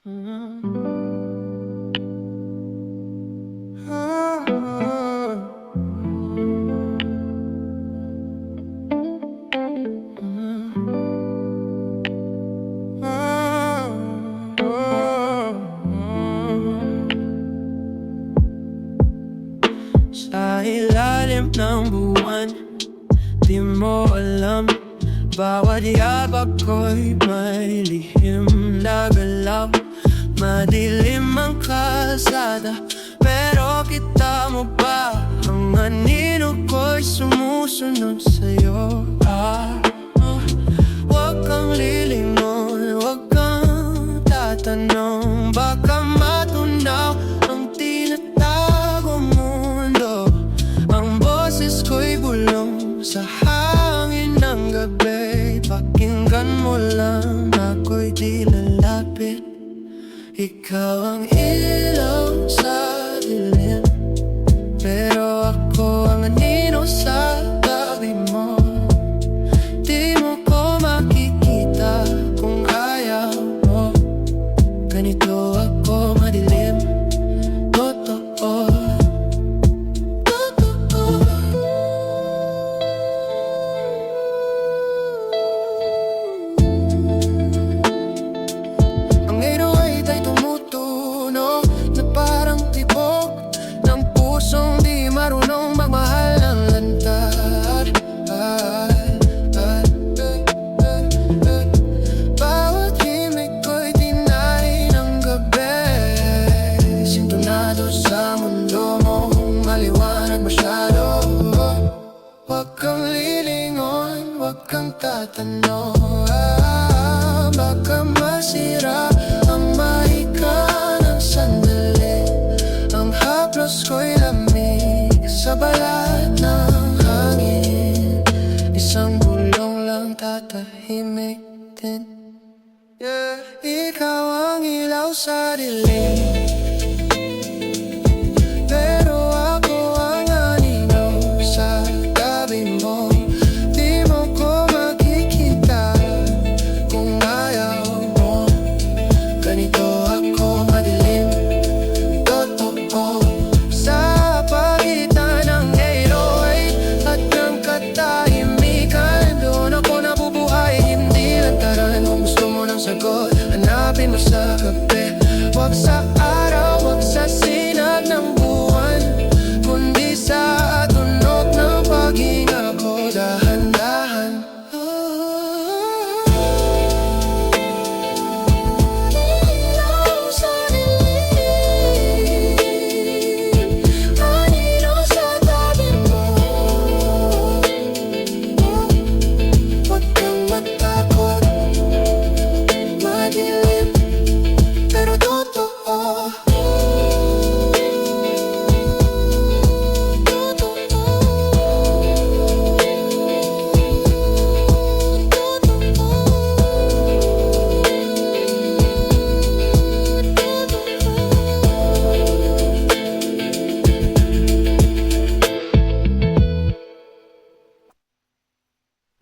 Sa ilalim ng buwan, di mo alam, bawat yabag ko'y may lihim na galaw. Madilim ang kalsada, pero kita mo ba? Ang anino ko'y sumusunod sa'yo. Huwag kang lilingon, huwag kang tatanong, baka matunaw ang tinatagong mundo. Ang boses ko'y bulong sa hangin ng gabi. Pakinggan mo lang, ako'y di lalapit. Ikaw ang ilaw sa dilim, pero ako ang anino sa tabi mo. Di mo ko makikita kung ayaw mo. Ganito ako madilim, totoo. Marunong magmahal ng lantad. Bawat himig ko'y tinay ng gabi. Sintonado sa mundo mo, maliwanag masyado. Huwag kang lilingon, huwag kang tatanong, baka masira ang mahika ng sandali. Ang haplos ko'y lamig sa balat ng hangin. Isang bulong lang tatahimik din. Ikaw ang ilaw sa dilim, pero ako ang anino sa tabi mo. Di mo ko makikita kung ayaw mo. Ganito ako madilim, totoo. Sa pagitan ng 808 at ng katahimikan, doon ako nabubuhay, hindi lantaran. Kung gusto mo ng sagot, hanapin mo sa gabi, huwag sa